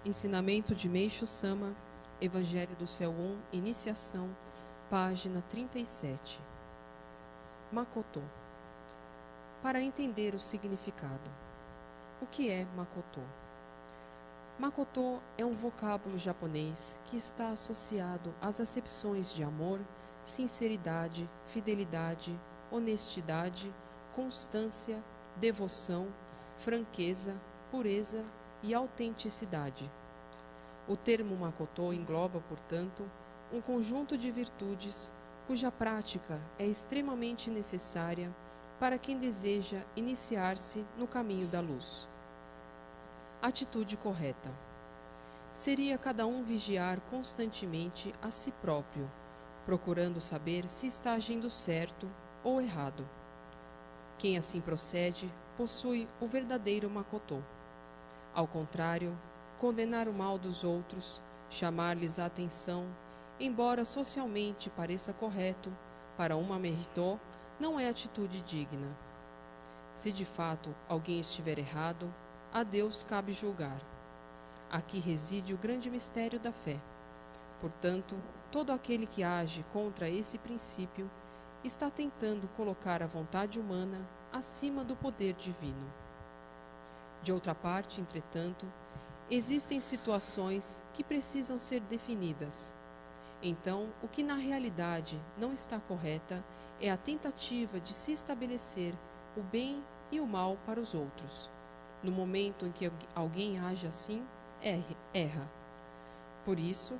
Ensinamento de Meishu Sama, Evangelho do Céu 1, Iniciação, página 37. Makoto. Para entender o significado. O que é Makoto? Makoto é um vocábulo japonês que está associado às acepções de amor, sinceridade, fidelidade, honestidade, constância, devoção, franqueza, pureza e autenticidade. O termo Makoto engloba, portanto, um conjunto de virtudes cuja prática é extremamente necessária para quem deseja iniciar-se no caminho da luz. Atitude correta. Seria cada um vigiar constantemente a si próprio, procurando saber se está agindo certo ou errado. Quem assim procede possui o verdadeiro Makoto. Ao contrário, condenar o mal dos outros, chamar-lhes a atenção, embora socialmente pareça correto, para uma Merito não é atitude digna. Se de fato alguém estiver errado, a Deus cabe julgar. Aqui reside o grande mistério da fé. Portanto, todo aquele que age contra esse princípio está tentando colocar a vontade humana acima do poder divino. De outra parte, entretanto, existem situações que precisam ser definidas. Então, o que na realidade não está correta é a tentativa de se estabelecer o bem e o mal para os outros. No momento em que alguém age assim, erra. Por isso,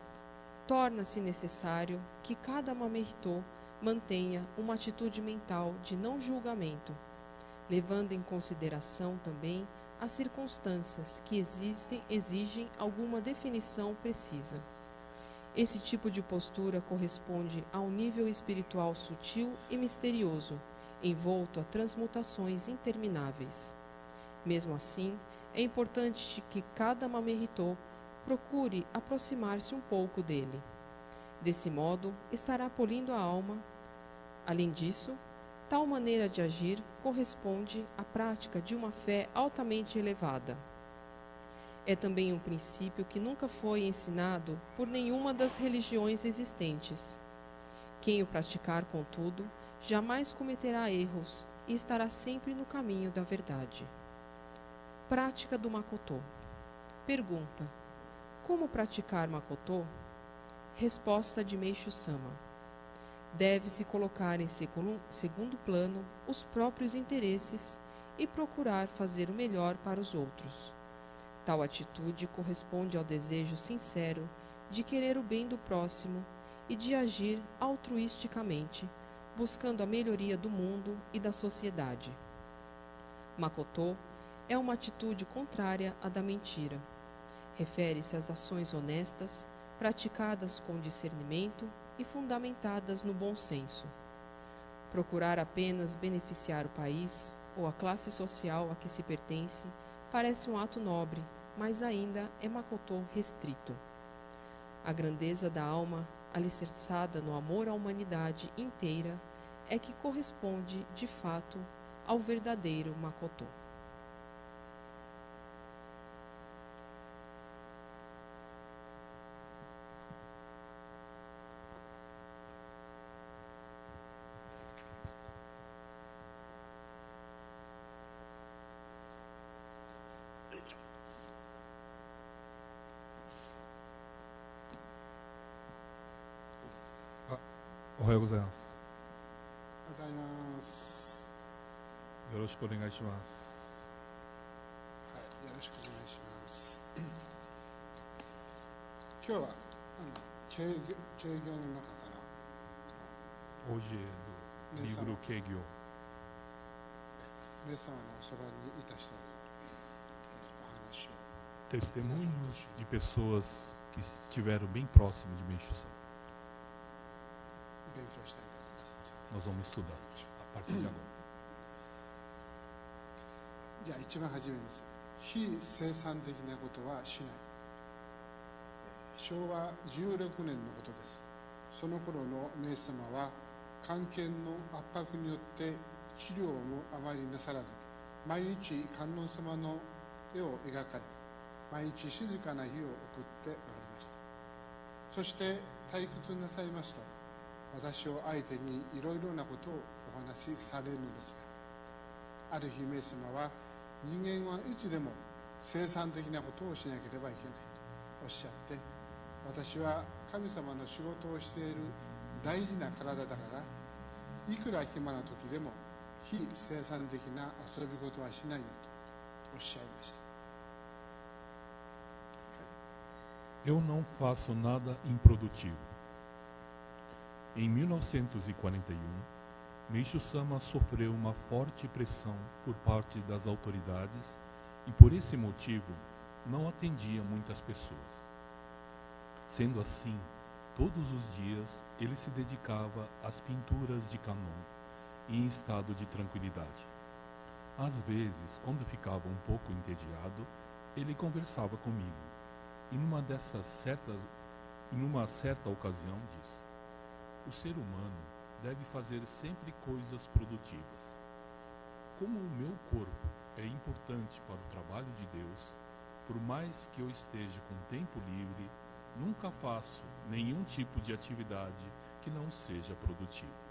torna-se necessário que cada Mamerito mantenha uma atitude mental de não julgamento, levando em consideração também as circunstâncias que exigem alguma definição precisa. Esse tipo de postura corresponde a um nível espiritual sutil e misterioso, envolto a transmutações intermináveis. Mesmo assim, é importante que cada Mamerito procure aproximar-se um pouco dele. Desse modo, estará polindo a alma. Além disso, tal maneira de agir corresponde à prática de uma fé altamente elevada. É também um princípio que nunca foi ensinado por nenhuma das religiões existentes. Quem o praticar, contudo, jamais cometerá erros e estará sempre no caminho da verdade. Prática do Makoto. Pergunta: como praticar Makoto? Resposta de Meishu Sama: deve-se colocar em segundo plano os próprios interesses e procurar fazer o melhor para os outros. Tal atitude corresponde ao desejo sincero de querer o bem do próximo e de agir altruisticamente, buscando a melhoria do mundo e da sociedade. Makoto é uma atitude contrária à da mentira. Refere-se às ações honestas, praticadas com discernimento e fundamentadas no bom senso. Procurar apenas beneficiar o país ou a classe social a que se pertence parece um ato nobre, mas ainda é Makoto restrito. A grandeza da alma, alicerçada no amor à humanidade inteira, é que corresponde, de fato, ao verdadeiro Makoto. Ohayou gozaimasu. ございます。よろしくお願いします。はい、よろしくお願いします。今日は経業の中からHoje é do livro Keigyo. 皆様のおそばにいた人にお話を Testemunhos de pessoas que estiveram bem próximos de Meishu Sama. 勉強したいと思います。 Nós vamos estudar a partir de agora. じゃあ一番初めです。非生産的なことはしない。昭和16年のことです。その頃のメイ様は官憲の圧迫によって治療もあまりなさらず、毎日観音様の絵を描かれ、毎日静かな日を送っておられました。そして退屈なさいますと、私を相手にいろいろなことをお話しされるのですが、ある日イエス様は、人間はいつでも生産的なことをしなければいけないとおっしゃって、私は神様の仕事をしている大事な体だから、いくら暇な時でも非生産的な遊び事はしないよとおっしゃいました。 Eu não faço nada improdutivo. Em 1941, Meishu Sama sofreu uma forte pressão por parte das autoridades e, por esse motivo, não atendia muitas pessoas. Sendo assim, todos os dias ele se dedicava às pinturas de Kannon em estado de tranquilidade. Às vezes, quando ficava um pouco entediado, ele conversava comigo. E numa certa ocasião disse: o ser humano deve fazer sempre coisas produtivas. Como o meu corpo é importante para o trabalho de Deus, por mais que eu esteja com tempo livre, nunca faço nenhum tipo de atividade que não seja produtiva.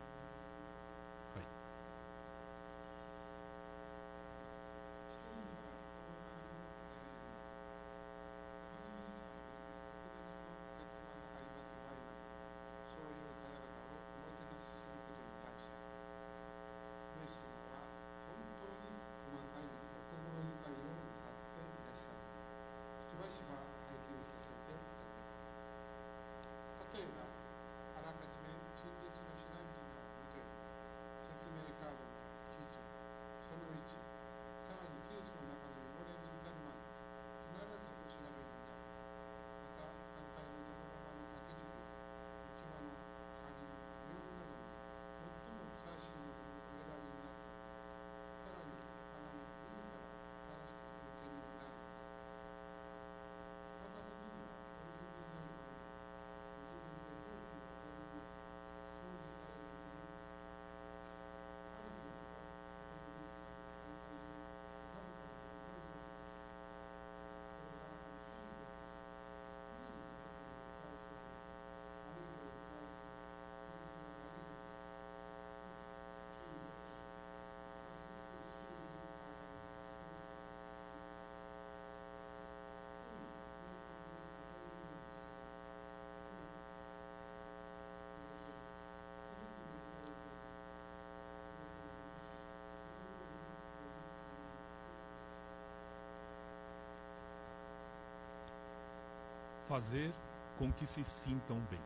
Fazer com que se sintam bem.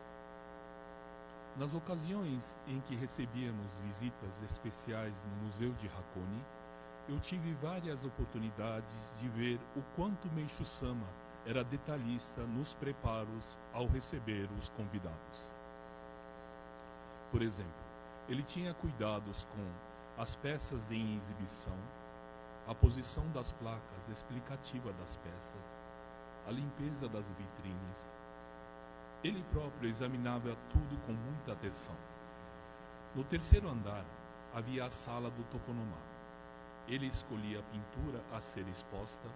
Nas ocasiões em que recebíamos visitas especiais no Museu de Hakone, eu tive várias oportunidades de ver o quanto Meishu Sama era detalhista nos preparos ao receber os convidados. Por exemplo, ele tinha cuidados com as peças em exibição, a posição das placas explicativa das peças, a limpeza das vitrines. Ele próprio examinava tudo com muita atenção. No terceiro andar havia a sala do tokonoma. Ele escolhia a pintura a ser exposta,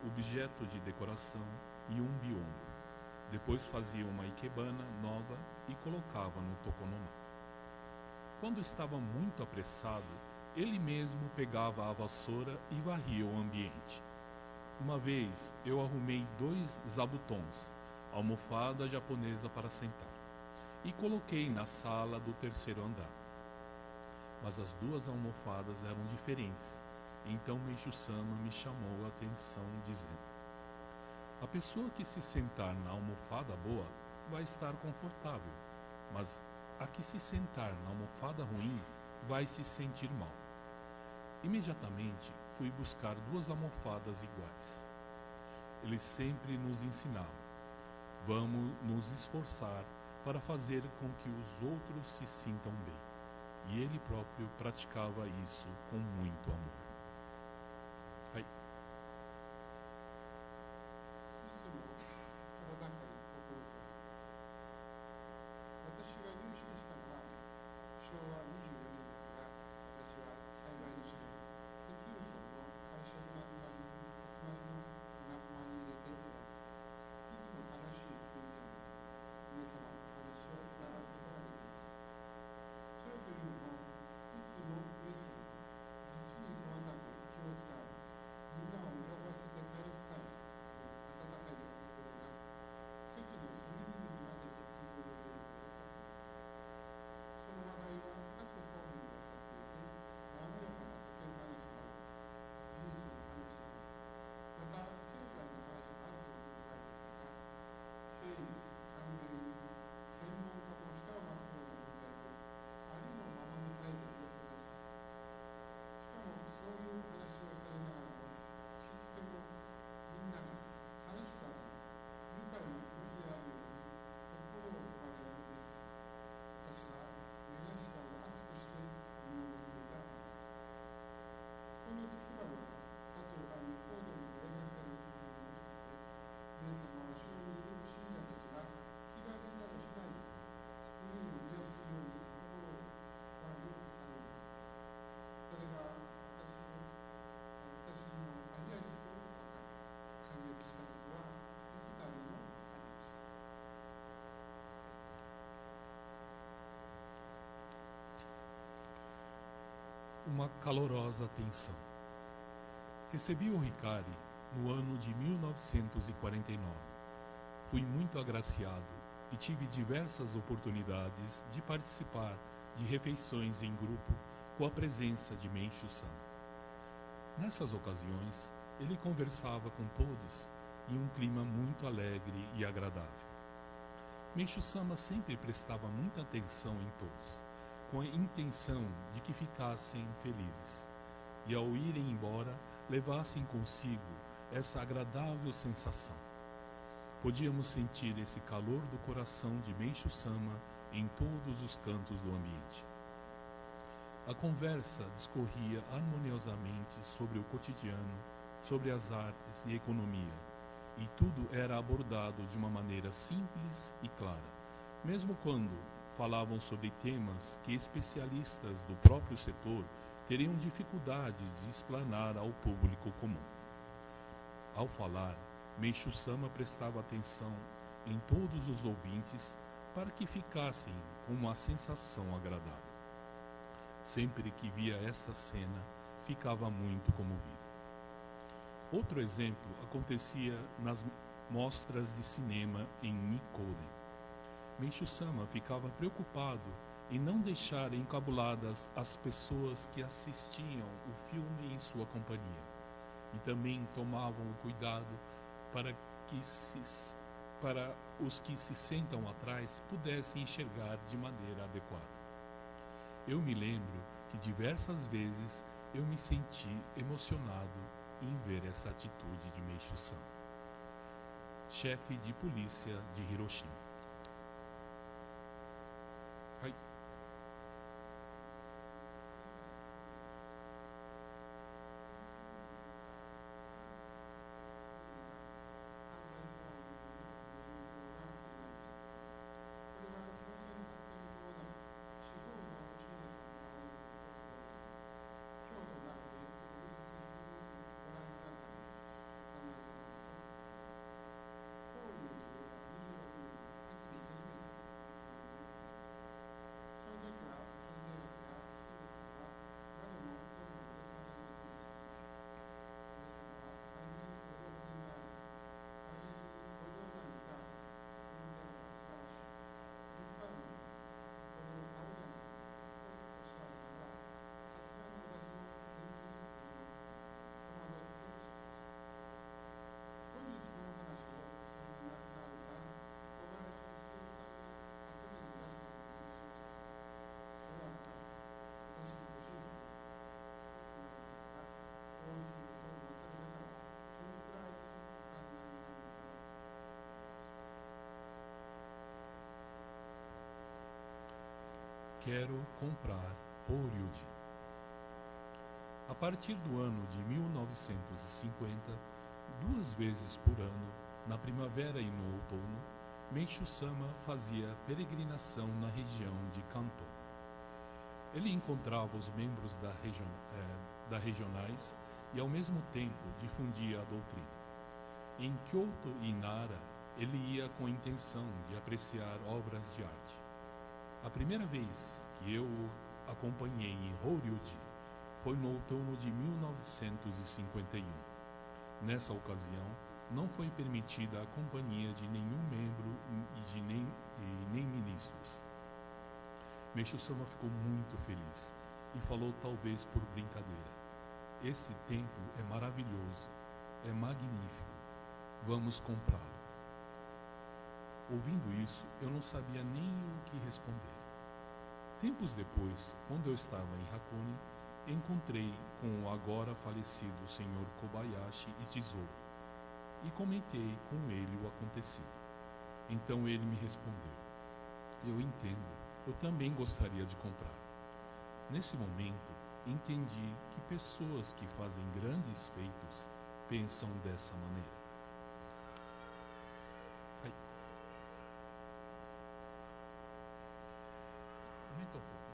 objeto de decoração e um biombo. Depois fazia uma ikebana nova e colocava no tokonoma. Quando estava muito apressado, ele mesmo pegava a vassoura e varria o ambiente. Uma vez eu arrumei 2 zabutons, almofada japonesa para sentar, e coloquei na sala do terceiro andar. Mas as 2 almofadas eram diferentes, então Meishu Sama me chamou a atenção dizendo: a pessoa que se sentar na almofada boa vai estar confortável, mas a que se sentar na almofada ruim vai se sentir mal. Imediatamente fui buscar 2 almofadas iguais. Ele sempre nos ensinava: vamos nos esforçar para fazer com que os outros se sintam bem. E ele próprio praticava isso com muito amor. Aí. 昭和24年ですが、私は幸いにして、テキウソの会社の集まりの仲間に入れていただ uma calorosa atenção. Recebi o Hikari no ano de 1949. Fui muito agraciado e tive diversas oportunidades de participar de refeições em grupo com a presença de Meishu-sama. Nessas ocasiões, ele conversava com todos em um clima muito alegre e agradável. Meishu-sama sempre prestava muita atenção em todos, com a intenção de que ficassem felizes, e ao irem embora, levassem consigo essa agradável sensação. Podíamos sentir esse calor do coração de Meishu-sama em todos os cantos do ambiente. A conversa discorria harmoniosamente sobre o cotidiano, sobre as artes e economia, e tudo era abordado de uma maneira simples e clara, mesmo quando falavam sobre temas que especialistas do próprio setor teriam dificuldade de explanar ao público comum. Ao falar, Meishu-sama prestava atenção em todos os ouvintes para que ficassem com uma sensação agradável. Sempre que via esta cena, ficava muito comovido. Outro exemplo acontecia nas mostras de cinema em Nikkoden. Meishu-sama ficava preocupado em não deixar encabuladas as pessoas que assistiam o filme em sua companhia, e também tomavam o cuidado para os que se sentam atrás pudessem enxergar de maneira adequada. Eu me lembro que diversas vezes eu me senti emocionado em ver essa atitude de Meishu-sama, chefe de polícia de Hiroshima. Ai. Quero comprar Horyuji. A partir do ano de 1950, 2 vezes por ano, na primavera e no outono, Meishu-sama fazia peregrinação na região de Kanto. Ele encontrava os membros da regionais e, ao mesmo tempo, difundia a doutrina. Em Kyoto e Nara, ele ia com a intenção de apreciar obras de arte. A primeira vez que eu o acompanhei em Horyuji foi no outono de 1951. Nessa ocasião, não foi permitida a companhia de nenhum membro e nem ministros. Meishu-sama ficou muito feliz e falou, talvez por brincadeira: "Esse templo é maravilhoso, é magnífico, vamos comprá-lo." Ouvindo isso, eu não sabia nem o que responder. Tempos depois, quando eu estava em Hakone, encontrei com o agora falecido Sr. Kobayashi Ichizo e comentei com ele o acontecido. Então ele me respondeu: "Eu entendo, eu também gostaria de comprar." Nesse momento, entendi que pessoas que fazem grandes feitos pensam dessa maneira. Aumenta um pouco.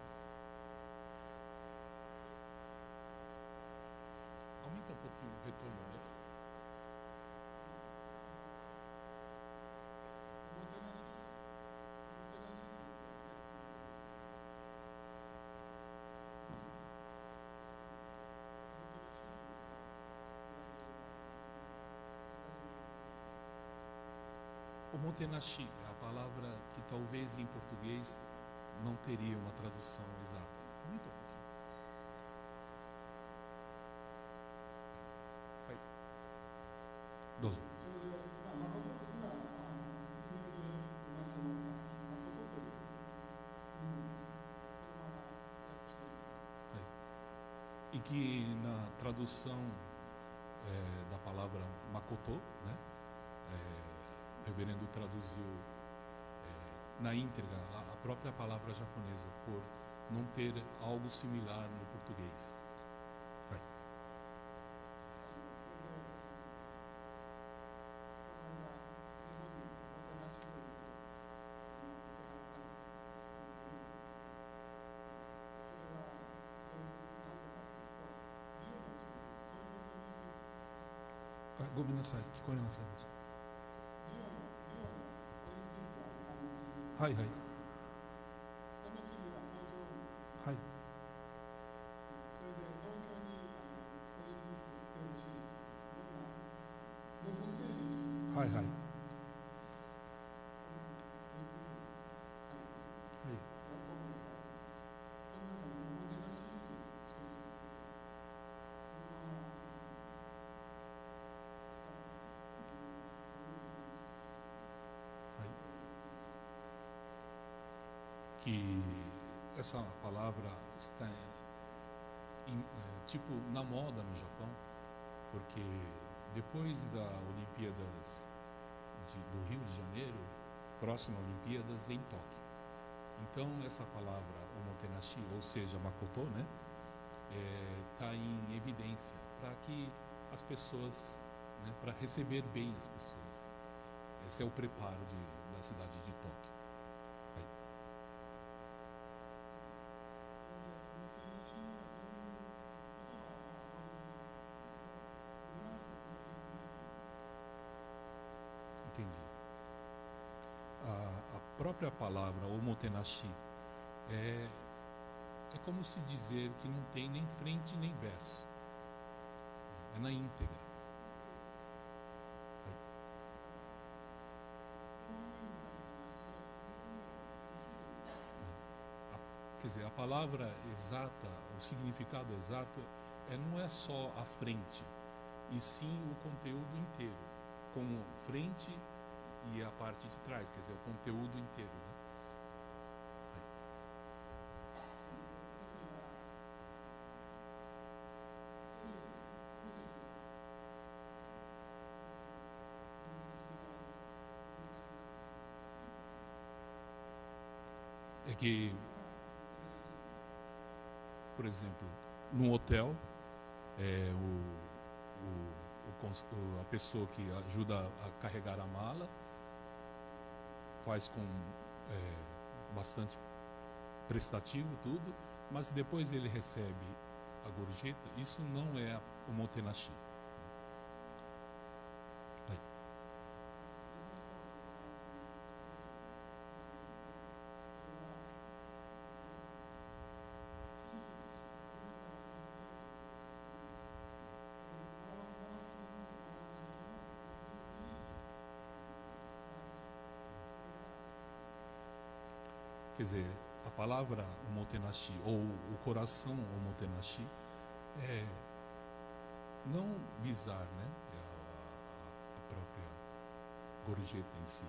Aumenta um pouquinho o retorno, né? Omotenashi, a palavra que talvez em português não teria uma tradução exata. Aumenta um pouquinho. Vai. Doze. はい。E que na tradução da palavra Makoto, né? O reverendo traduziu na íntegra a própria palavra japonesa, por não ter algo similar no português. Vai. Ah, gomenasai, kikoremasen desu. はいはい。はい。はいはい。はい。Que essa palavra está tipo na moda no Japão, porque depois da Olimpíadas do Rio de Janeiro, próxima Olimpíadas em Tóquio. Então essa palavra omotenashi, ou seja, makoto, né, está em evidência para que as pessoas, né, para receber bem as pessoas. Esse é o preparo da cidade de Tóquio. Aí. Entendi. A própria palavra omotenashi é como se dizer que não tem nem frente nem verso. É na íntegra. Quer dizer, a palavra exata, o significado exato, não é só a frente, e sim o conteúdo inteiro, como frente e a parte de trás, quer dizer, o conteúdo inteiro. Né? É que, por exemplo, num hotel, a pessoa que ajuda a carregar a mala faz com bastante prestativo tudo, mas depois ele recebe a gorjeta. Isso não é o omotenashi. Quer dizer, a palavra omotenashi, ou o coração omotenashi, é não visar, né, a própria gorjeta em si,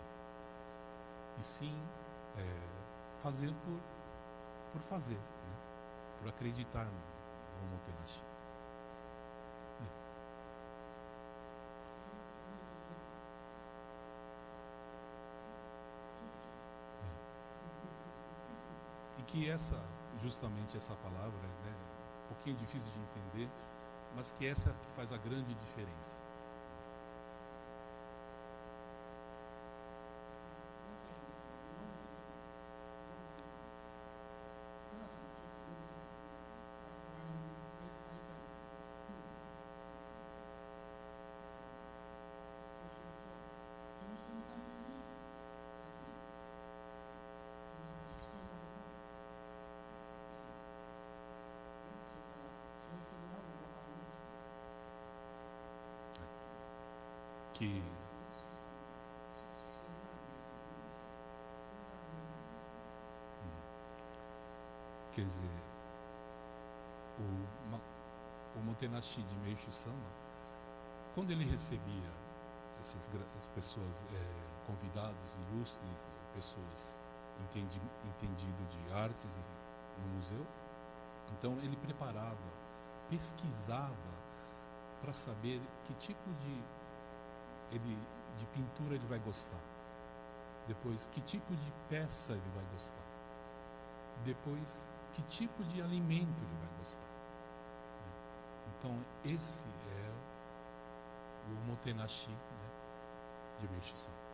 e sim fazer por fazer, né, por acreditar no omotenashi. Que justamente essa palavra, né, um pouquinho difícil de entender, mas que essa que faz a grande diferença. Que Quer dizer, o Motenashi de Meishu Sama, quando ele recebia as pessoas, convidados ilustres, pessoas entendido de artes no museu, então ele preparava, pesquisava para saber que tipo de pintura ele vai gostar. Depois, que tipo de peça ele vai gostar. Depois, que tipo de alimento ele vai gostar. Então, esse é o Motenashi, né, de Meishu Sama.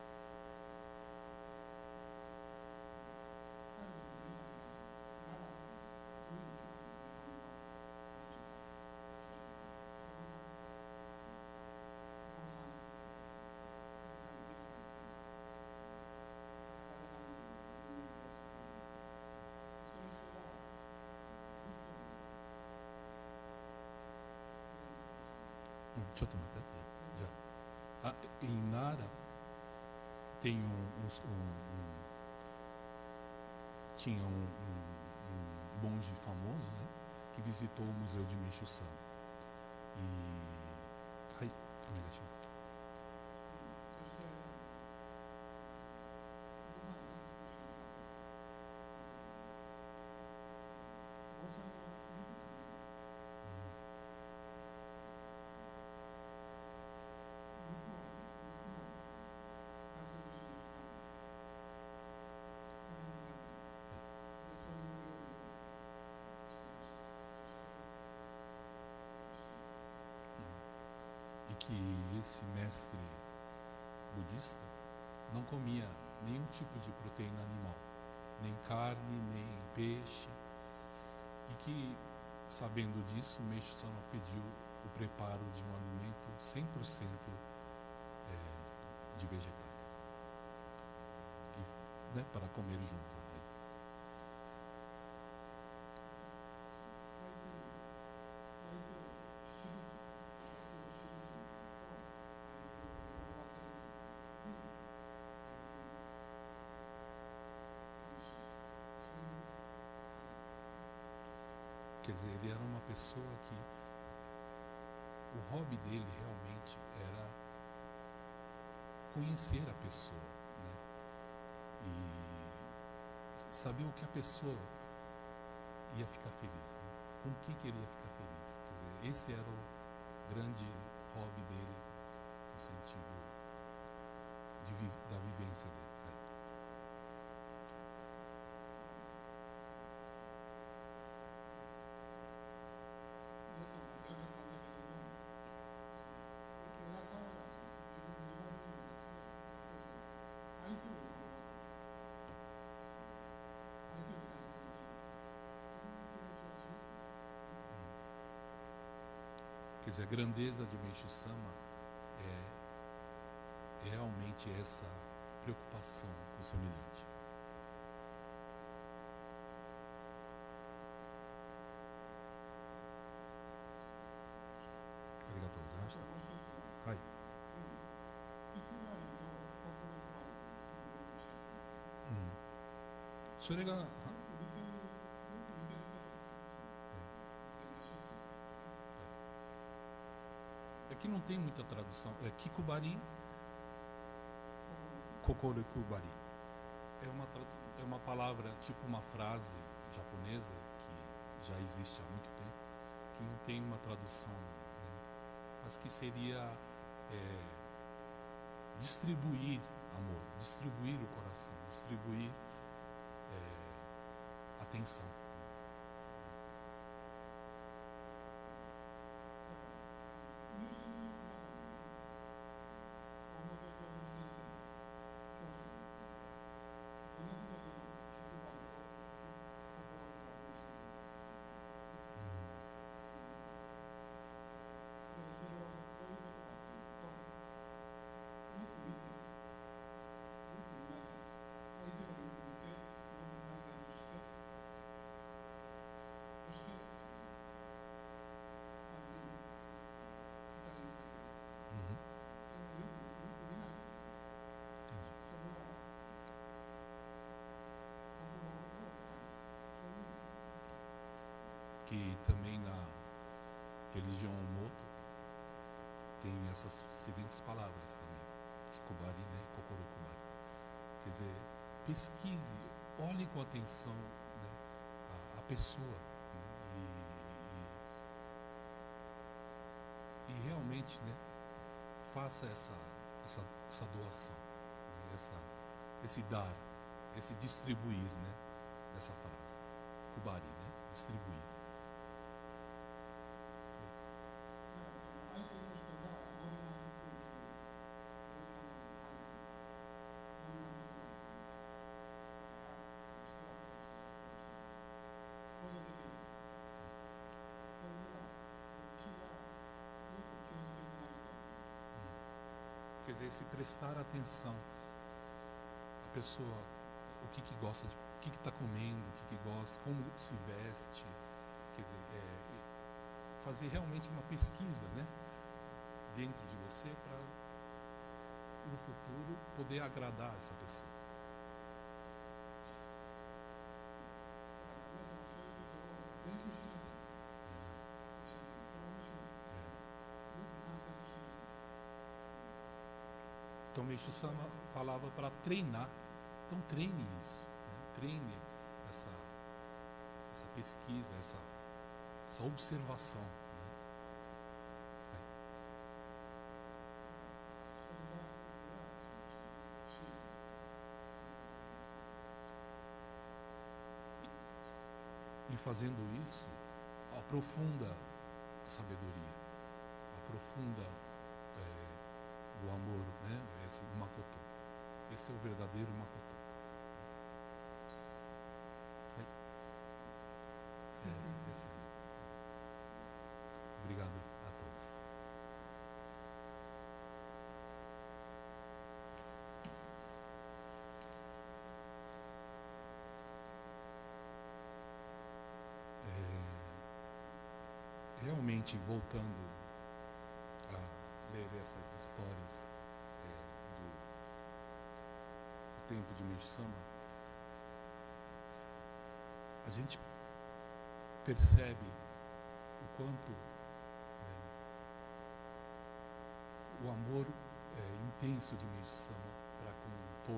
Deixa eu tomar até já. Em Nara tem tinha um monge famoso, né, que visitou o museu de Meishu Sama. E aí, que esse mestre budista não comia nenhum tipo de proteína animal, nem carne, nem peixe, e que, sabendo disso, Meishu Sama pediu o preparo de um alimento 100% de vegetais, né, para comer junto. Quer dizer, ele era uma pessoa que o hobby dele realmente era conhecer a pessoa, né? E saber o que a pessoa ia ficar feliz, né? Com o que ele ia ficar feliz. Quer dizer, esse era o grande hobby dele, no sentido da vivência dele. Quer dizer, a grandeza de Meishu Sama é realmente essa preocupação com o semelhante. Arigatou gozaimashita. Hai. それが Aqui não tem muita tradução. É Kikubari, Kokorikubari. É uma palavra, tipo uma frase japonesa que já existe há muito tempo, que não tem uma tradução, né? Mas que seria distribuir amor, distribuir o coração, distribuir atenção. que também na religião Moto tem essas seguintes palavras também, Kikubari, né, Kokoro Kubari. Quer dizer, pesquise, olhe com atenção, né, a pessoa, né, e realmente, né, faça essa doação, né, esse dar, esse distribuir, né, dessa frase. Kubari, né, distribuir. 相手の人がどんな服を着ているか、どんなことを言っていますか、どんなことをしているか、行動的に、そういうのは、気がよく気をつけてないと。Quer dizer, se prestar atenção, a pessoa, o que gosta, o que está comendo, o que gosta, como se veste, quer dizer, fazer realmente uma pesquisa, né, dentro de você para no futuro poder agradar essa pessoa. 皆さんそういうことを勉強しなさい。一緒にこれ面白い。よく観察してください。 Então, Meishu Sama falava para treinar. Então, treine isso, né? Treine essa pesquisa, essa observação. E fazendo isso, aprofunda a sabedoria, aprofunda o amor, né? Esse Makoto. Esse é o verdadeiro Makoto. Esse aí. Obrigado a todos. Realmente, voltando a ler essas histórias do tempo de Meishu Sama, a gente percebe o quanto o amor intenso de Meishu Sama para com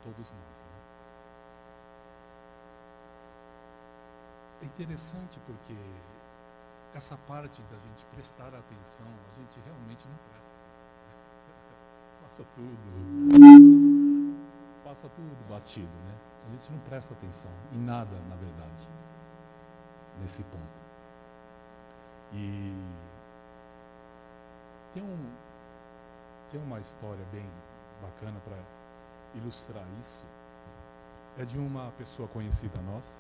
todos nós, né? É interessante porque essa parte da gente prestar atenção, a gente realmente não presta atenção, né? Passa tudo batido, né? A gente não presta atenção em nada, na verdade, nesse ponto. E tem uma história bem bacana para ilustrar isso. É de uma pessoa conhecida nossa,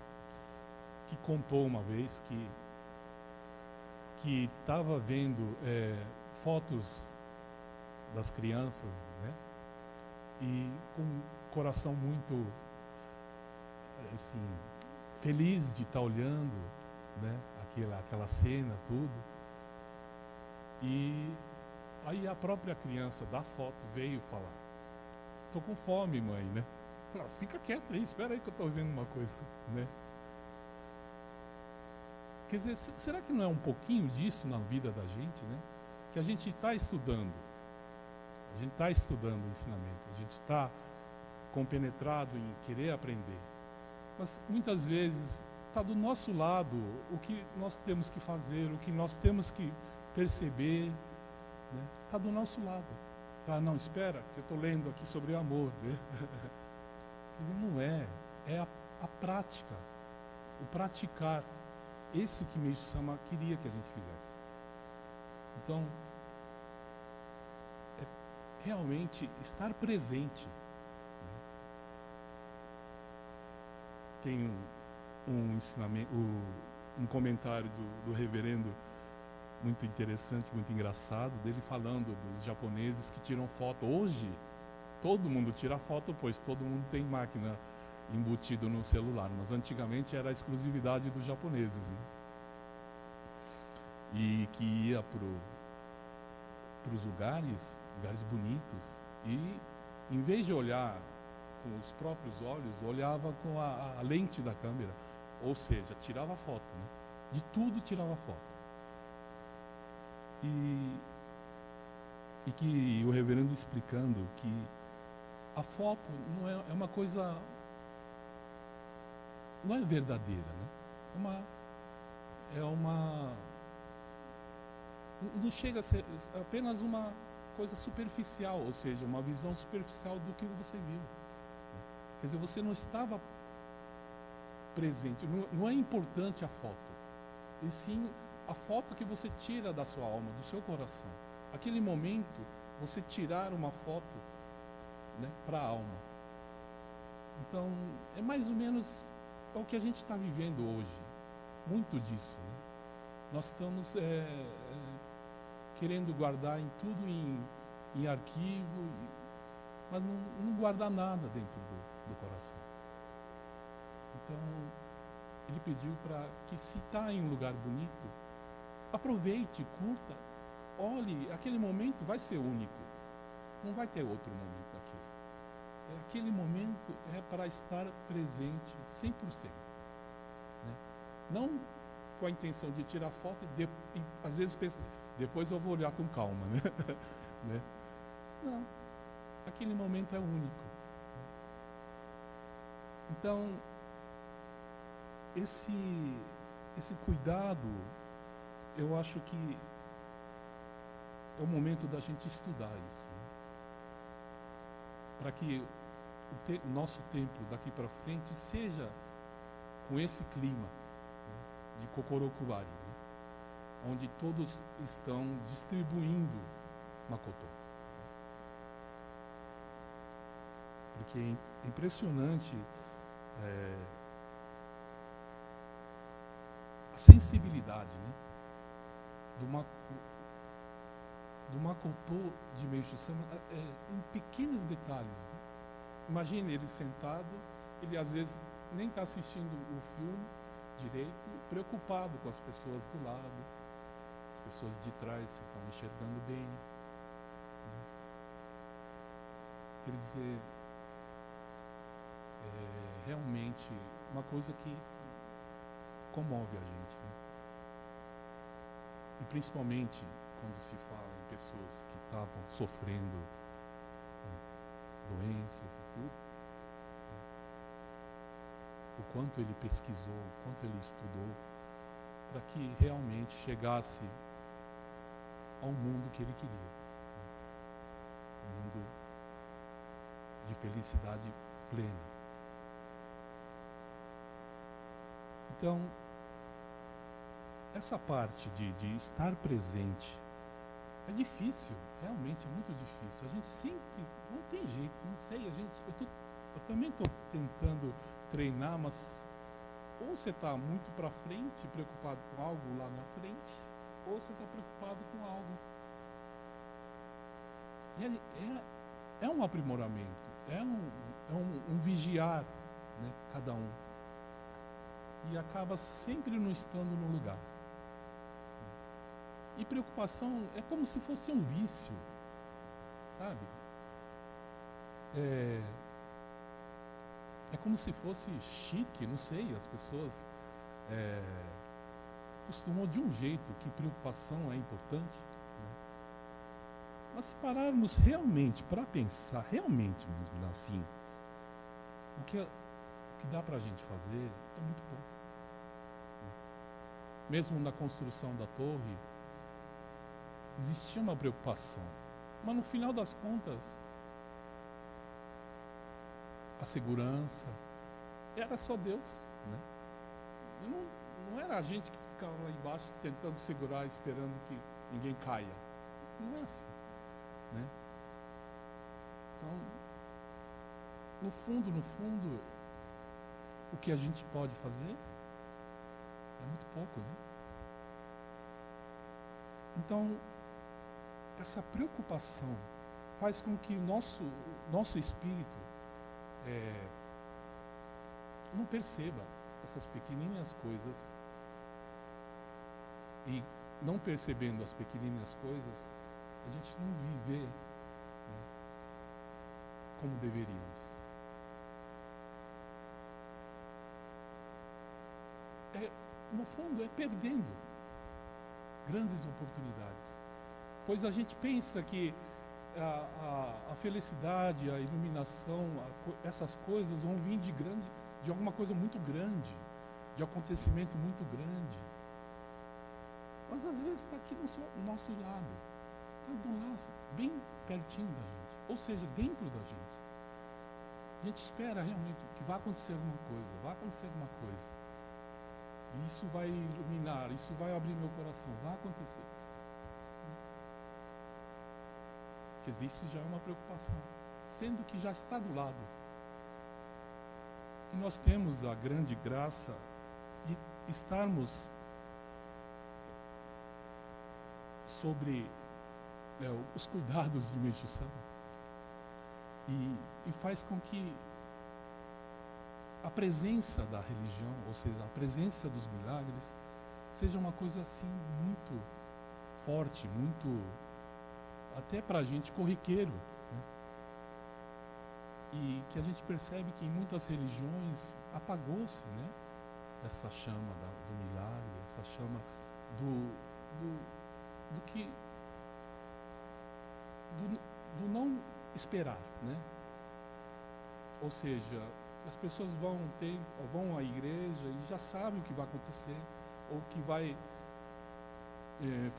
que contou uma vez que estava vendo fotos das crianças, né? E com um coração muito assim, feliz de estar olhando, né? Aquela cena, tudo. E aí a própria criança da foto veio falar: "Estou com fome, mãe", né? Falei: "Fica quieto aí, espera aí que eu estou vendo uma coisa", né? Quer dizer, será que não é um pouquinho disso na vida da gente, né? Que a gente está estudando, o ensinamento, a gente está compenetrado em querer aprender, mas muitas vezes está do nosso lado o que nós temos que fazer, o que nós temos que perceber, né? Está do nosso lado. Ah, não, espera, que eu estou lendo aqui sobre o amor, né? Quer dizer, não é a prática, o praticar. Isso que Meishu Sama queria que a gente fizesse. Então, realmente estar presente. Tem um ensinamento, um comentário do reverendo muito interessante, muito engraçado, dele falando dos japoneses que tiram foto. Hoje, todo mundo tira foto, pois todo mundo tem máquina embutido no celular, mas antigamente era a exclusividade dos japoneses, né? E que ia para os lugares bonitos, e em vez de olhar com os próprios olhos, olhava com a lente da câmera ou seja, tirava foto, né? De tudo tirava foto. E que o reverendo explicando que a foto não é uma coisa, não é verdadeira, né? Não chega a ser apenas uma coisa superficial, ou seja, uma visão superficial do que você viu. Quer dizer, você não estava presente, não é importante a foto, e sim a foto que você tira da sua alma, do seu coração. Aquele momento, você tirar uma foto, né, para a alma. Então, é mais ou menos o que a gente está vivendo hoje. Muito disso. Né? Nós estamos querendo guardar tudo em arquivo, mas não guardar nada dentro do coração. Então, ele pediu para que, se está em um lugar bonito, aproveite, curta, olhe, aquele momento vai ser único. Não vai ter outro momento daquele. Aquele momento é para estar presente 100%. Né? Não com a intenção de tirar foto e às vezes pensa assim, depois eu vou olhar com calma. Né? Né? Não. Aquele momento é único. Então, esse cuidado, eu acho que é o momento da gente estudar isso. Né? Para que o nosso templo daqui para frente seja com esse clima, né, de Kokorokubari, né, onde todos estão distribuindo Makoto. Porque é impressionante a sensibilidade, né, do Makoto de Meishu-sama em pequenos detalhes. Né? Imagine ele sentado, ele às vezes nem está assistindo o filme direito, preocupado com as pessoas do lado, as pessoas de trás se estão enxergando bem. Né? Quer dizer, realmente uma coisa que comove a gente. Né? E principalmente quando se fala em pessoas que estavam sofrendo doenças e tudo, o quanto ele pesquisou, o quanto ele estudou, para que realmente chegasse ao mundo que ele queria. Um mundo de felicidade plena. Então, essa parte de estar presente é difícil, realmente é muito difícil. A gente sempre, não tem jeito, não sei, eu também estou tentando treinar, mas ou você está muito para frente, preocupado com algo lá na frente, ou você está preocupado com algo. É um aprimoramento, é um vigiar, né, cada um. E acaba sempre não estando no lugar. E preocupação é como se fosse um vício, sabe? É como se fosse chique, não sei, as pessoas costumam de um jeito que preocupação é importante. Né? Mas se pararmos realmente para pensar, realmente mesmo assim, o que dá para a gente fazer é muito pouco. Mesmo na construção da torre, existia uma preocupação, mas no final das contas, a segurança era só Deus, né? Não era a gente que ficava lá embaixo tentando segurar, esperando que ninguém caia. Não é assim, né? Então, no fundo, o que a gente pode fazer é muito pouco, né? Então, essa preocupação faz com que o nosso espírito não perceba essas pequenininhas coisas, e não percebendo as pequenininhas coisas, a gente não viver, né, como deveríamos. no fundo, é perdendo grandes oportunidades. Pois a gente pensa que a felicidade, a iluminação, essas coisas vão vir de alguma coisa muito grande, de acontecimento muito grande. Mas às vezes está aqui no nosso lado, está do lado, bem pertinho da gente, ou seja, dentro da gente. A gente espera realmente que vai acontecer alguma coisa. E isso vai iluminar, isso vai abrir meu coração, vai acontecer. Quer dizer, isso já é uma preocupação, sendo que já está do lado. E nós temos a grande graça de estarmos sobre os cuidados de Meishu Sama. E faz com que a presença da religião, ou seja, a presença dos milagres, seja uma coisa assim muito forte, muito, até para a gente, corriqueiro, né? E que a gente percebe que em muitas religiões apagou-se, né, essa chama do milagre, essa chama do não esperar, né? Ou seja, as pessoas vão à igreja e já sabem o que vai acontecer, ou que vai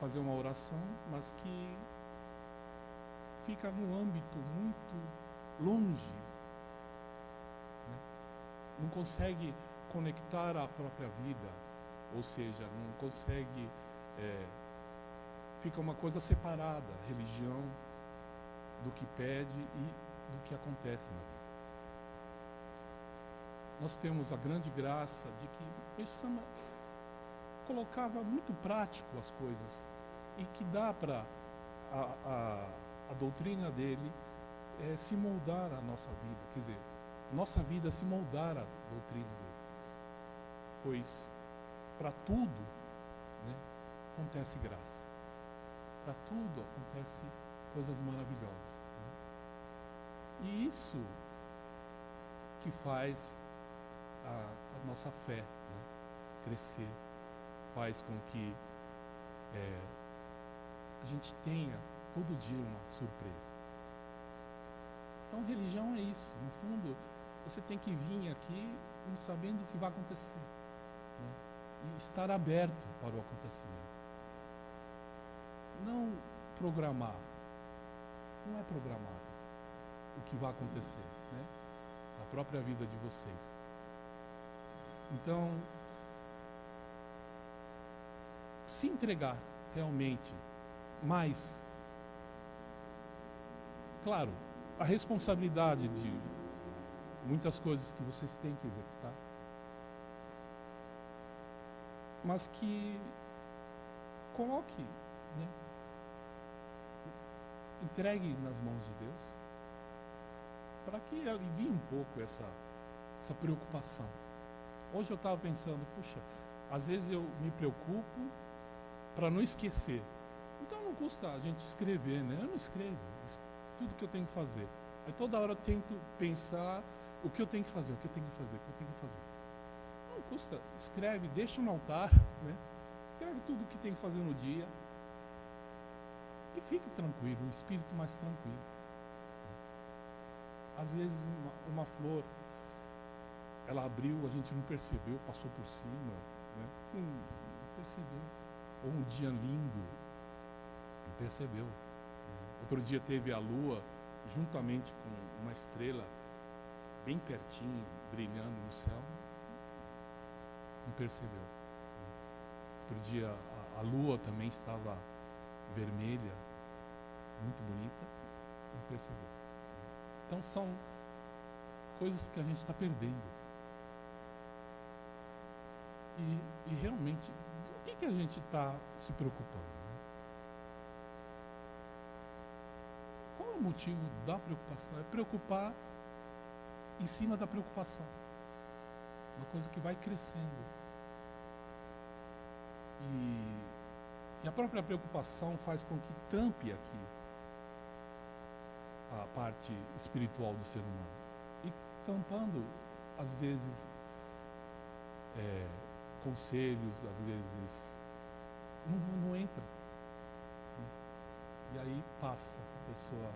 fazer uma oração, mas que fica num âmbito muito longe, né? Não consegue conectar a própria vida, ou seja, não consegue, fica uma coisa separada, a religião do que pede e do que acontece na vida. Nós temos a grande graça de que Meishu Sama colocava muito prático as coisas e que dá para a doutrina dele se moldar à nossa vida, quer dizer, nossa vida se moldar à doutrina dele, pois para tudo, né, acontece graça, para tudo acontece coisas maravilhosas, né? E isso que faz a nossa fé, né, crescer, faz com que a gente tenha todo dia uma surpresa. Então, religião é isso. No fundo, você tem que vir aqui sabendo o que vai acontecer, né, e estar aberto para o acontecimento. Não programar. Não é programado o que vai acontecer, né? A própria vida de vocês. Então, se entregar realmente, mas, claro, a responsabilidade de muitas coisas que vocês têm que executar, mas que coloque, né, entregue nas mãos de Deus, para que alivie um pouco essa preocupação. Hoje eu estava pensando, puxa, às vezes eu me preocupo para não esquecer. Então não custa a gente escrever, né? Eu não escrevo tudo que eu tenho que fazer. Aí toda hora eu tento pensar o que eu tenho que fazer, Não custa, escreve, deixa no altar, né? Escreve tudo o que tem que fazer no dia. E fique tranquilo, um espírito mais tranquilo. Às vezes uma flor, ela abriu, a gente não percebeu, passou por cima, né? Não percebeu. Ou um dia lindo, não percebeu. Outro dia teve a lua juntamente com uma estrela bem pertinho, brilhando no céu, não percebeu. Outro dia a lua também estava vermelha, muito bonita, não percebeu. Então são coisas que a gente está perdendo. E realmente, do que a gente está se preocupando? Né? Qual é o motivo da preocupação? É preocupar em cima da preocupação. Uma coisa que vai crescendo. E a própria preocupação faz com que tampe aqui a parte espiritual do ser humano. E tampando, às vezes, conselhos, às vezes não entra. E aí passa, a pessoa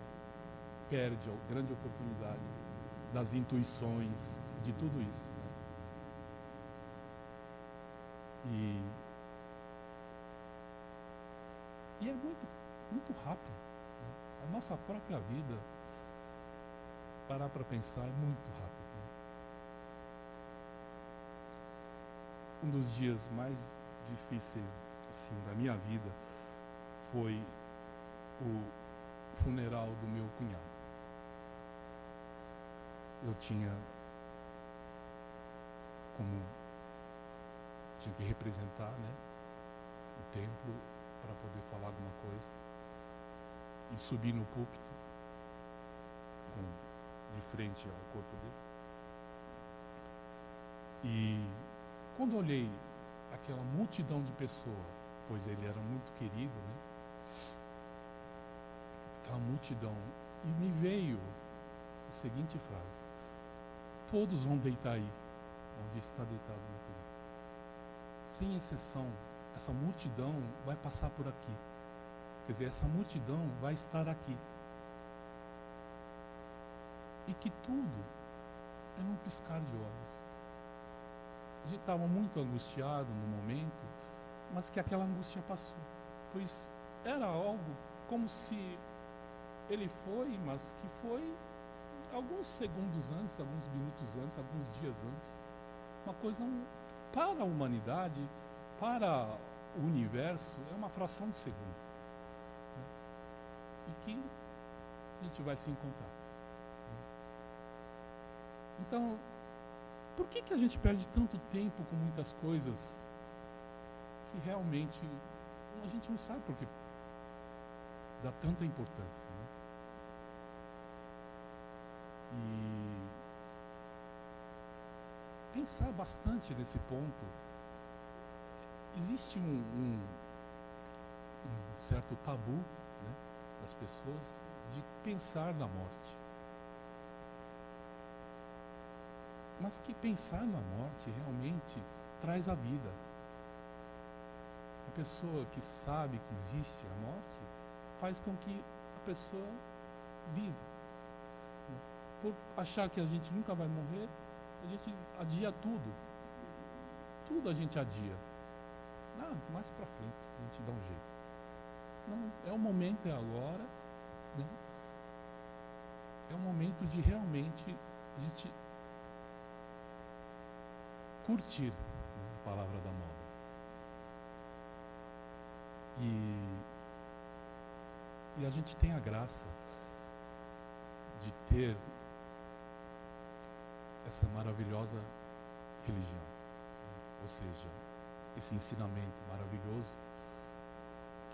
perde a grande oportunidade das intuições, de tudo isso. E é muito rápido. A nossa própria vida, parar para pensar, é muito rápido. Um dos dias mais difíceis assim, da minha vida foi o funeral do meu cunhado. Eu tinha que representar, né, o templo para poder falar alguma coisa e subir no púlpito de frente ao corpo dele. E quando olhei aquela multidão de pessoas, pois ele era muito querido, né, aquela multidão, e me veio a seguinte frase: todos vão deitar aí onde está deitado meu filho. Sem exceção, essa multidão vai passar por aqui. Quer dizer, essa multidão vai estar aqui. E que tudo é num piscar de olhos. A gente estava muito angustiado no momento, mas que aquela angústia passou. Pois era algo como se ele foi, mas que foi alguns segundos antes, alguns minutos antes, alguns dias antes. Uma coisa para a humanidade, para o universo, é uma fração de segundo. E que a gente vai se encontrar. Então, por que a gente perde tanto tempo com muitas coisas que realmente a gente não sabe por que dá tanta importância, né? E pensar bastante nesse ponto. Existe um certo tabu, né, das pessoas de pensar na morte. Mas que pensar na morte realmente traz a vida. A pessoa que sabe que existe a morte faz com que a pessoa viva. Por achar que a gente nunca vai morrer, a gente adia tudo. Tudo a gente adia. Mais pra frente a gente dá um jeito. Não, é o momento, é agora, né? É o momento de realmente a gente curtir, né, a palavra da moda. E a gente tem a graça de ter essa maravilhosa religião, ou seja, esse ensinamento maravilhoso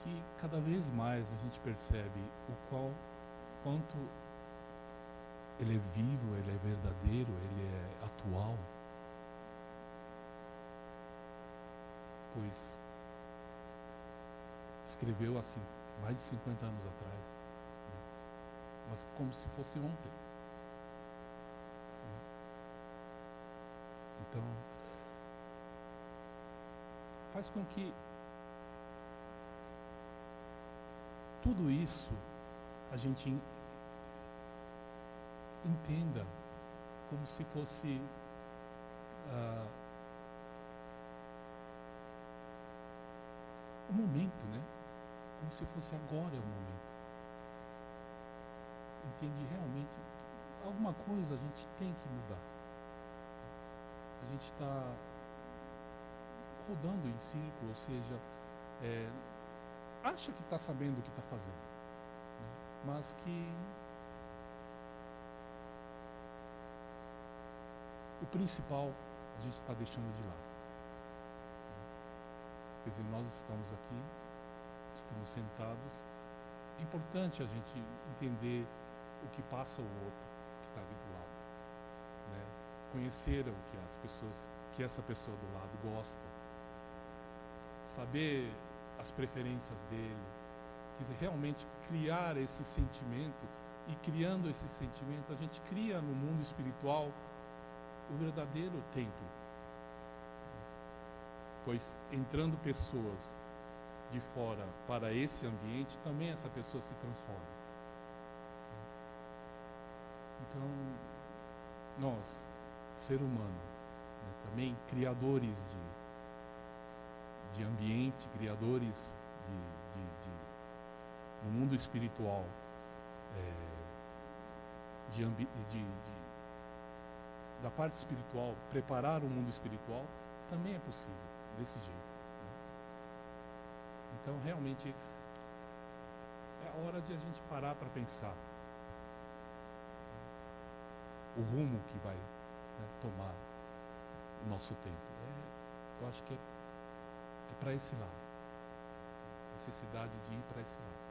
que cada vez mais a gente percebe quanto ele é vivo, ele é verdadeiro, ele é atual, pois escreveu assim mais de 50 anos atrás, né? Mas como se fosse ontem. Então, faz com que tudo isso a gente entenda como se fosse o momento, né? Como se fosse agora o momento. Entende? Realmente, alguma coisa a gente tem que mudar. A gente está rodando em círculo, ou seja, acha que está sabendo o que está fazendo, né? Mas que o principal a gente está deixando de lado. Quer dizer, nós estamos aqui, estamos sentados. É importante a gente entender o que passa o outro que está ali do lado, né? Conhecer o que que essa pessoa do lado gosta, saber as preferências dele, quer dizer, realmente criar esse sentimento, e criando esse sentimento a gente cria no mundo espiritual o verdadeiro templo. pois entrando pessoas de fora para esse ambiente, também essa pessoa se transforma. Então, nós, ser humano, né, também criadores de ambiente, criadores no mundo espiritual, da parte espiritual, preparar o mundo espiritual, também é possível, desse jeito. Né? Então, realmente, é a hora de a gente parar para pensar o rumo que vai, né, tomar o nosso tempo. Eu acho que é para esse lado. Necessidade de ir para esse lado.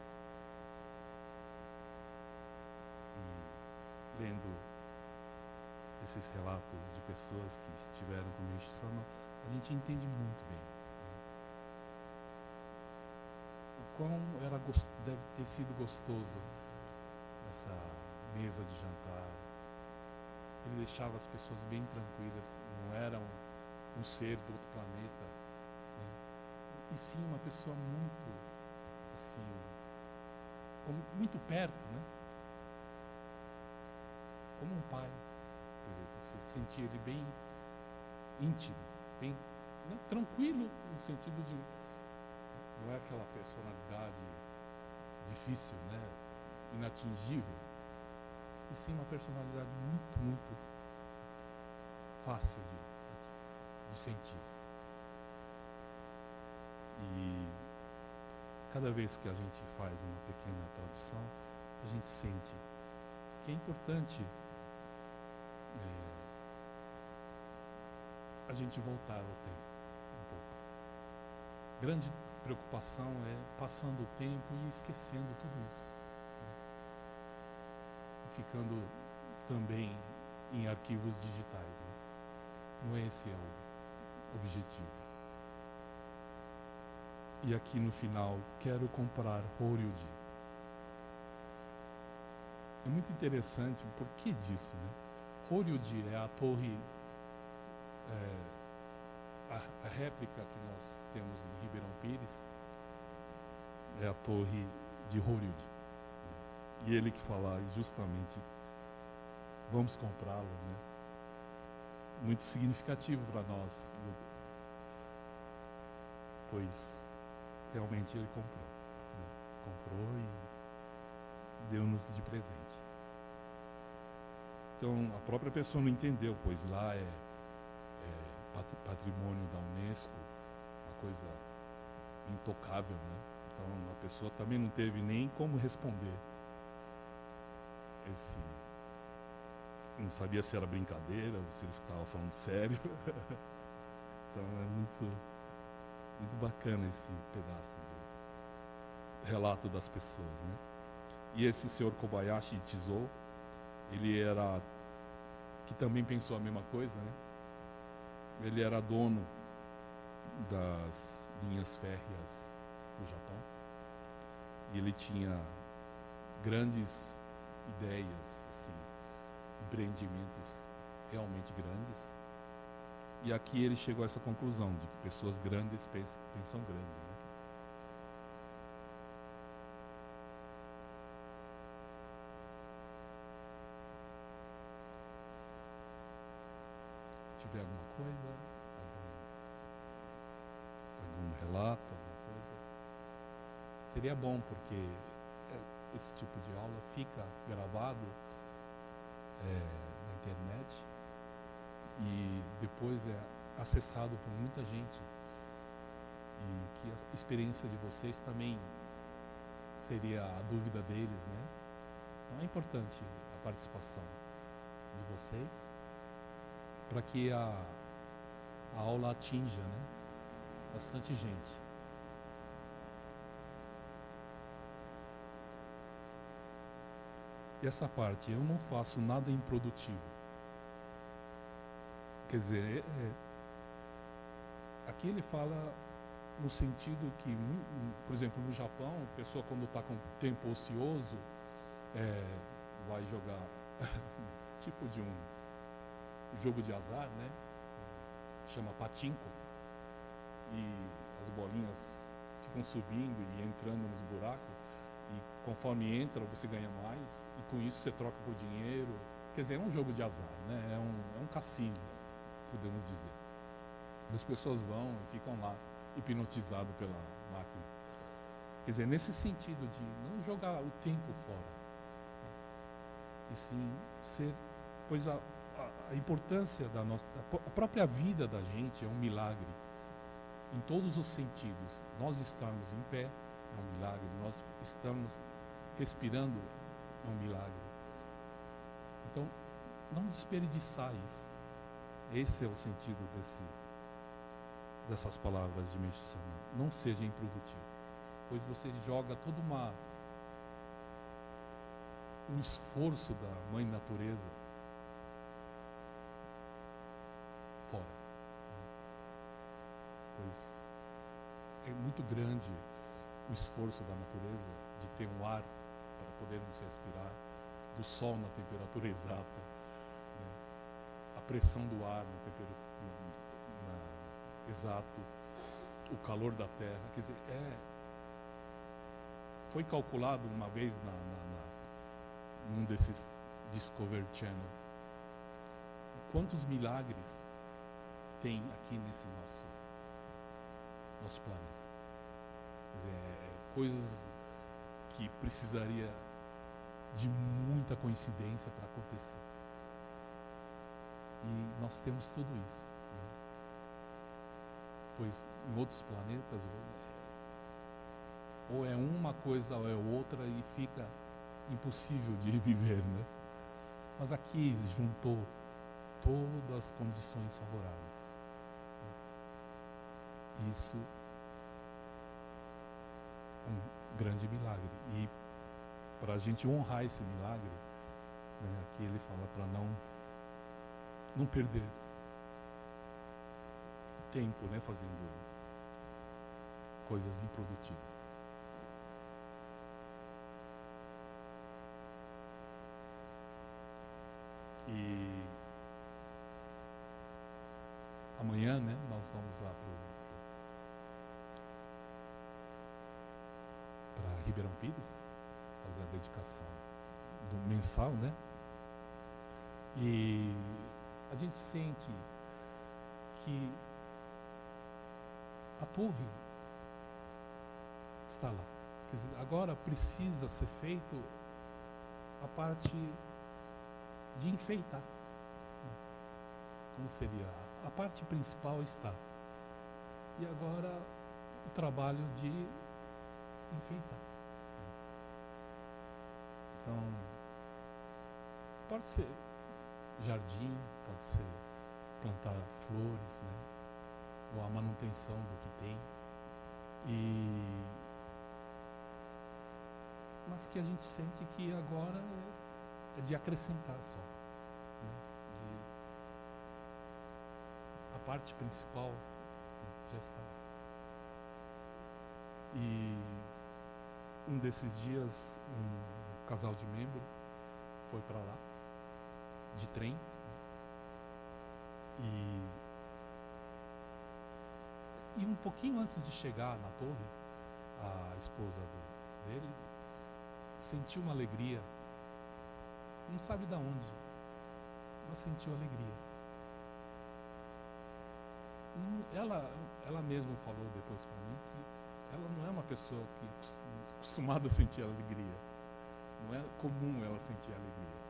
E lendo esses relatos de pessoas que estiveram com o Meishu Sama, a gente entende muito bem, né, o quão deve ter sido gostoso essa mesa de jantar. Ele deixava as pessoas bem tranquilas, não era um ser do outro planeta, né, e sim uma pessoa muito, assim, muito perto, né, como um pai. Quer dizer, você sentia ele bem íntimo, bem, né, tranquilo, no sentido de não é aquela personalidade difícil, né, inatingível, e sim uma personalidade muito, muito fácil de sentir. E cada vez que a gente faz uma pequena tradução, a gente sente que é importante a gente voltar ao tempo um pouco. Grande preocupação é passando o tempo e esquecendo tudo isso, né? E ficando também em arquivos digitais, né? Não é esse o objetivo. E aqui no final, quero comprar Horyuji. É muito interessante o porquê disso, né? Horyuji é a torre, a réplica que nós temos em Ribeirão Pires, é a torre de Horyuji. E ele que fala justamente, vamos comprá-lo, né? Muito significativo para nós, pois realmente ele comprou, né? Comprou e deu-nos de presente. Então a própria pessoa não entendeu, pois lá é patrimônio da Unesco, uma coisa intocável, né? Então a pessoa também não teve nem como responder não sabia se era brincadeira ou se ele estava falando sério. Então é muito, muito bacana esse pedaço do relato das pessoas, né? E esse senhor Kobayashi Chizou, ele era, que também pensou a mesma coisa, né? Ele era dono das linhas férreas do Japão e ele tinha grandes ideias, assim, empreendimentos realmente grandes. E aqui ele chegou a essa conclusão de que pessoas grandes pensam grande, né? Se tiver alguma coisa, algum relato, alguma coisa, seria bom, porque esse tipo de aula fica gravado na internet e depois é acessado por muita gente, e que a experiência de vocês também seria a dúvida deles, né? Então é importante a participação de vocês para que a aula atinja, né, bastante gente. E essa parte, eu não faço nada improdutivo. Quer dizer, aqui ele fala no sentido que, por exemplo, no Japão, a pessoa quando está com tempo ocioso, vai jogar tipo de um jogo de azar, né? Chama pachinko. e as bolinhas ficam subindo e entrando nos buracos, e conforme entra você ganha mais, e com isso você troca por dinheiro. Quer dizer, é um jogo de azar, né? É um cassino, podemos dizer. As pessoas vão e ficam lá hipnotizadas pela máquina. Quer dizer, nesse sentido de não jogar o tempo fora, e sim ser, pois a importância da nossa, a própria vida da gente é um milagre em todos os sentidos. Nós estarmos em pé é um milagre, nós estamos respirando é um milagre. Então, não desperdiçar isso. Esse é o sentido dessas palavras de Meishu Sama. Não seja improdutivo, pois você joga todo um esforço da Mãe Natureza fora. Pois é muito grande o esforço da natureza de ter um ar para podermos respirar, do sol na temperatura exata, né? A pressão do ar na temperatura exato, o calor da terra. Quer dizer, foi calculado uma vez num desses Discovery Channel quantos milagres tem aqui nesse nosso planeta. Quer dizer, coisas que precisaria de muita coincidência para acontecer. E nós temos tudo isso, né? Pois em outros planetas ou é uma coisa ou é outra e fica impossível de viver, né? Mas aqui juntou todas as condições favoráveis. Isso é um grande milagre. E para a gente honrar esse milagre, né, aqui ele fala para não perder tempo, né, fazendo coisas improdutivas. E amanhã, né, nós vamos lá para Ribeirão Pires fazer a dedicação do mensal, né? E a gente sente que a torre está lá. Quer dizer, agora precisa ser feito a parte de enfeitar. Como seria? A parte principal está. E agora o trabalho de enfeitar. Então, pode ser jardim, pode ser plantar flores, né? Ou a manutenção do que tem. Mas que a gente sente que agora é de acrescentar só, né? A parte principal, né, já está lá. E um desses dias um casal de membros foi para lá de trem, e um pouquinho antes de chegar na torre, a esposa dele sentiu uma alegria, não sabe de onde, mas sentiu alegria. Ela mesma falou depois para mim que ela não é uma pessoa que é acostumada a sentir alegria. Não é comum ela sentir alegria.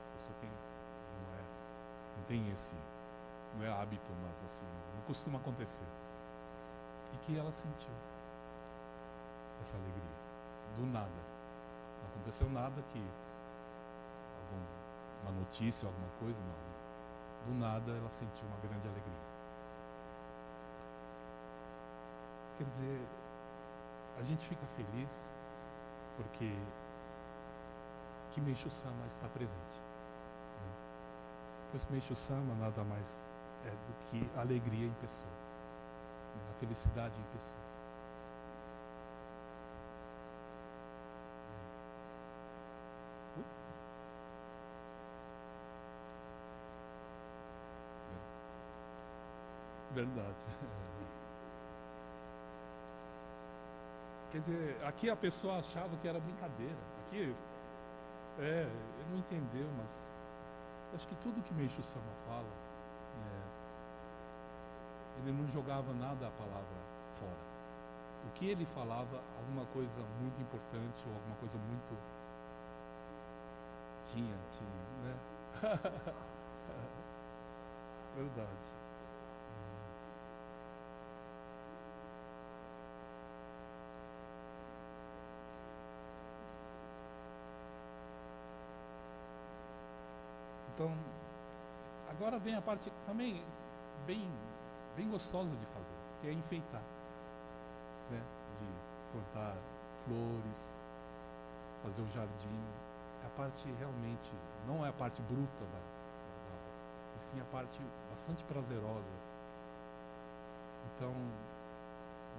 A pessoa não tem esse, não é hábito, mas assim, não costuma acontecer. E que ela sentiu essa alegria, do nada. Não aconteceu nada que, uma notícia, alguma coisa, não. Do nada ela sentiu uma grande alegria. Quer dizer, a gente fica feliz porque que Meishu Sama está presente, né? Pois Meishu Sama nada mais é do que a alegria em pessoa, né? A felicidade em pessoa. Verdade. Quer dizer, aqui a pessoa achava que era brincadeira. Aqui, ele não entendeu, mas acho que tudo que Meishu Sama fala, ele não jogava nada a palavra fora. O que ele falava, alguma coisa muito importante ou alguma coisa muito tinha, né? Verdade. Então, agora vem a parte também bem gostosa de fazer, que é enfeitar, né? De plantar flores, fazer o jardim. A parte realmente, não é a parte bruta e sim a parte bastante prazerosa. Então,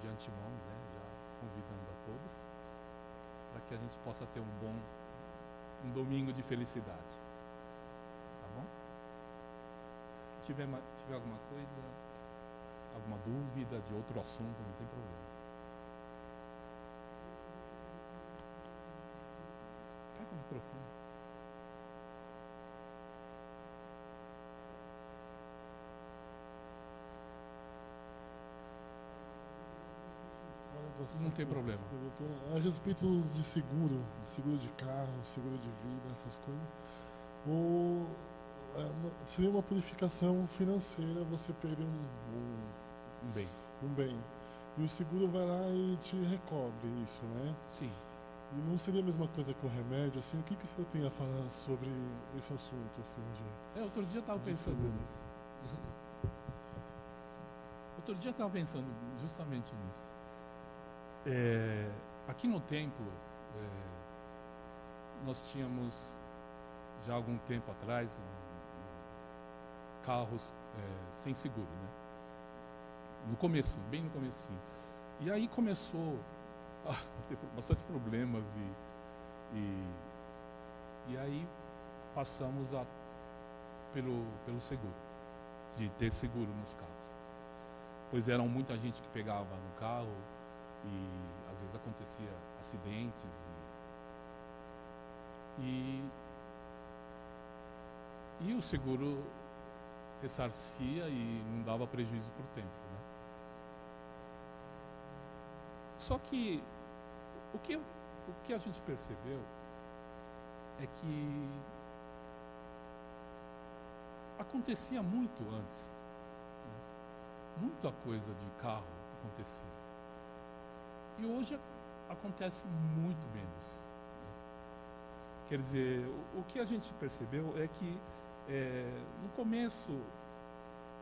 de antemão, né, já convidando a todos, para que a gente possa ter um domingo de felicidade. Tá bom? Se tiver alguma coisa, alguma dúvida de outro assunto, não tem problema. Pega o microfone. Não tem problema. A respeito de seguro de carro, seguro de vida, essas coisas, seria uma purificação financeira você perder Um bem. um bem. E o seguro vai lá e te recobre isso, né? Sim. E não seria a mesma coisa que o remédio, assim? O que o senhor tem a falar sobre esse assunto, assim, Outro dia eu estava pensando nisso. Outro dia eu estava pensando justamente nisso. Aqui no templo, nós tínhamos, já há algum tempo atrás, carros sem seguro, né? No começo, bem no comecinho. E aí começou a ter bastante problemas e aí passamos pelo seguro, de ter seguro nos carros. Pois eram muita gente que pegava no carro e às vezes acontecia acidentes e o seguro ressarcia e não dava prejuízo por tempo, né? Só que o que a gente percebeu é que acontecia muito antes, né? Muita coisa de carro acontecia. E hoje acontece muito menos, né? Quer dizer, o que a gente percebeu é que no começo,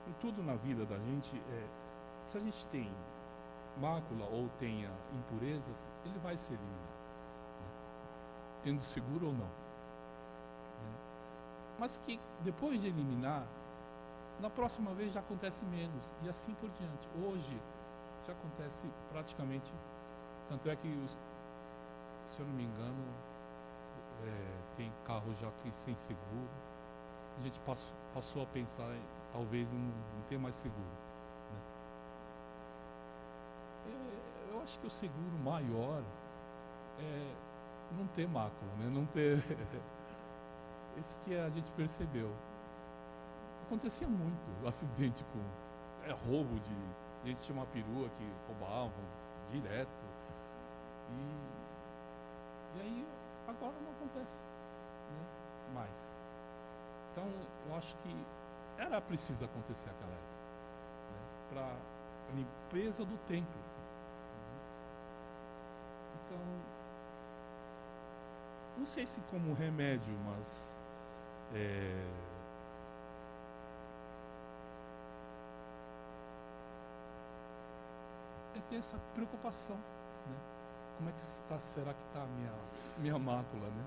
em tudo na vida da gente, se a gente tem mácula ou tenha impurezas, ele vai se eliminar, né? Tendo seguro ou não, né? Mas que depois de eliminar, na próxima vez já acontece menos e assim por diante. Hoje já acontece praticamente, tanto é que, se eu não me engano, tem carro já que sem seguro. A gente passou a pensar talvez em não ter mais seguro, né? Eu acho que o seguro maior é não ter mácula, né? Não ter esse que a gente percebeu. Acontecia muito acidente com roubo de... A gente tinha uma perua que roubavam direto. E aí agora não acontece, né, mais. Então eu acho que era preciso acontecer aquela época, né, para a limpeza do templo, né? Então não sei se como remédio, mas é ter essa preocupação, né? Como é que será que está a minha mácula, né?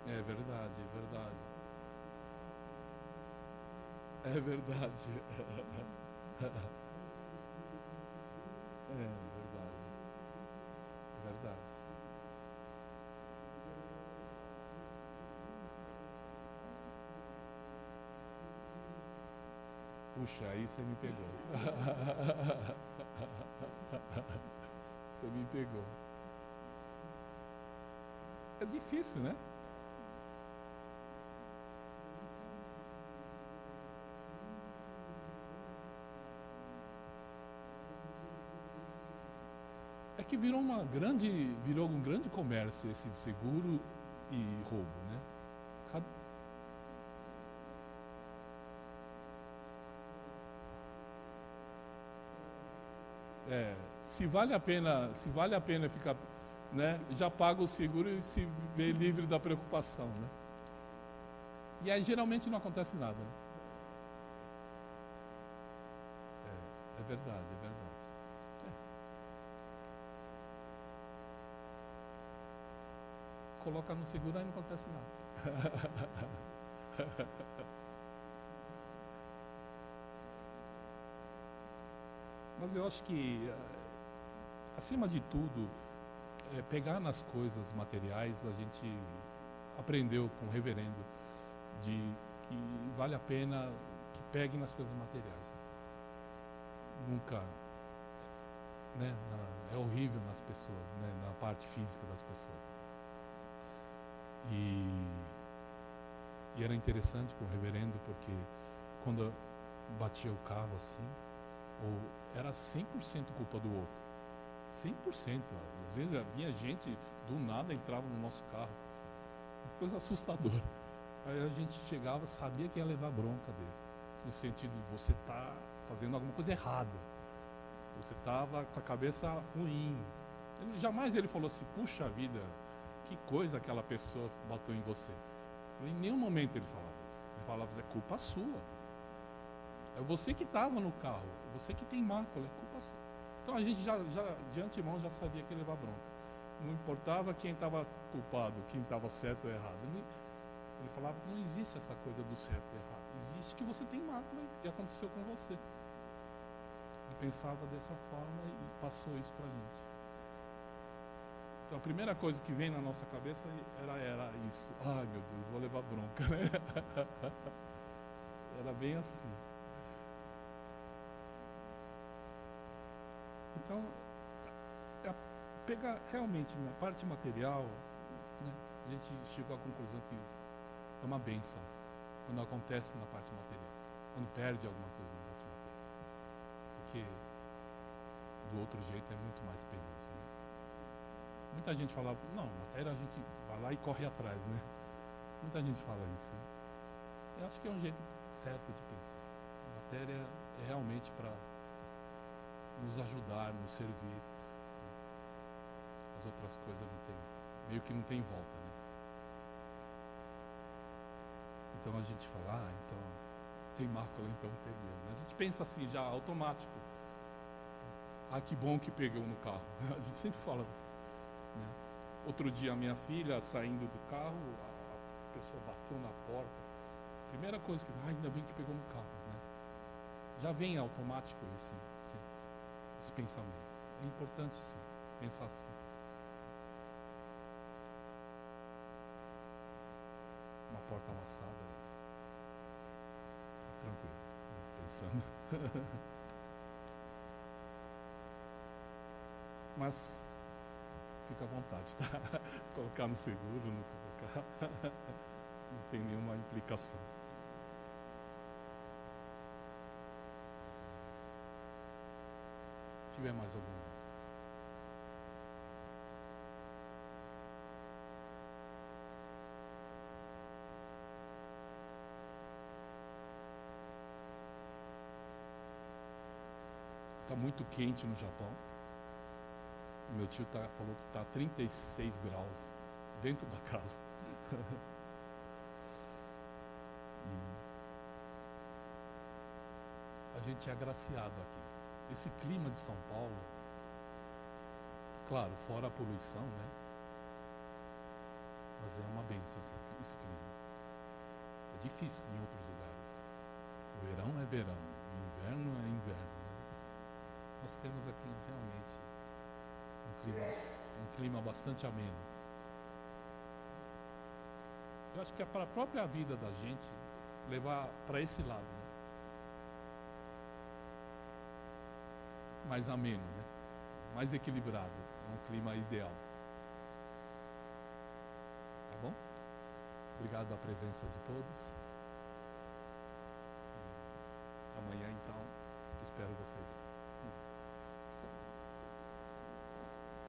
É verdade, é verdade. É verdade. Puxa, aí você me pegou. Você me pegou. É difícil, né? É que virou um grande comércio esse seguro e roubo, né? Se vale a pena ficar, né? Já paga o seguro e se vê livre da preocupação, né? E aí geralmente não acontece nada, né? É verdade, é verdade. Coloca no seguro aí não acontece nada. Mas eu acho que, acima de tudo, pegar nas coisas materiais, a gente aprendeu com o reverendo de que vale a pena que pegue nas coisas materiais. Nunca, né, é horrível nas pessoas, né, na parte física das pessoas. E era interessante com o reverendo, porque quando batia o carro assim, era 100% culpa do outro. 100%. Às vezes vinha gente, do nada entrava no nosso carro. Uma coisa assustadora. Aí a gente chegava, sabia que ia levar bronca dele. No sentido de você tá fazendo alguma coisa errada. Você estava com a cabeça ruim. Jamais ele falou assim, puxa vida, que coisa aquela pessoa botou em você. Em nenhum momento ele falava isso. Ele falava, é culpa sua. É você que estava no carro, você que tem mácula, é culpa sua. Então a gente já de antemão já sabia que ia levar bronca. Não importava quem estava culpado, quem estava certo ou errado. Ele falava que não existe essa coisa do certo e errado. Existe que você tem mácula e aconteceu com você. Ele pensava dessa forma e passou isso para a gente. Então a primeira coisa que vem na nossa cabeça era isso. Ai meu Deus, vou levar bronca, né? Era bem assim. Então, pegar realmente na parte material, né, a gente chegou à conclusão que é uma bênção quando acontece na parte material, quando perde alguma coisa na parte material. Porque do outro jeito é muito mais penoso. Né? Muita gente fala, não, matéria a gente vai lá e corre atrás, né? Muita gente fala isso. Né? Eu acho que é um jeito certo de pensar. A matéria é realmente para nos ajudar, nos servir. As outras coisas não tem, meio que não tem volta, né? Então a gente fala, então tem mácula, então perdeu. A gente pensa assim, já automático. Que bom que pegou no carro. A gente sempre fala. Né? Outro dia a minha filha saindo do carro, a pessoa bateu na porta. Primeira coisa que, ainda bem que pegou no carro, né? Já vem automático esse pensamento. É importante sim, pensar assim. Uma porta amassada. Tranquilo, pensando. Mas fica à vontade, tá? Colocar no seguro, não colocar. Não tem nenhuma implicação. Se tiver mais alguma. Está muito quente no Japão. Meu tio falou que está 36 graus dentro da casa. A gente é agraciado aqui. Esse clima de São Paulo, claro, fora a poluição, né? Mas é uma bênção esse clima. É difícil em outros lugares. O verão é verão, o inverno é inverno. Nós temos aqui realmente um clima bastante ameno. Eu acho que é para a própria vida da gente levar para esse lado, né? mais ameno, né? Mais equilibrado, é um clima ideal. Tá bom? Obrigado a presença de todos.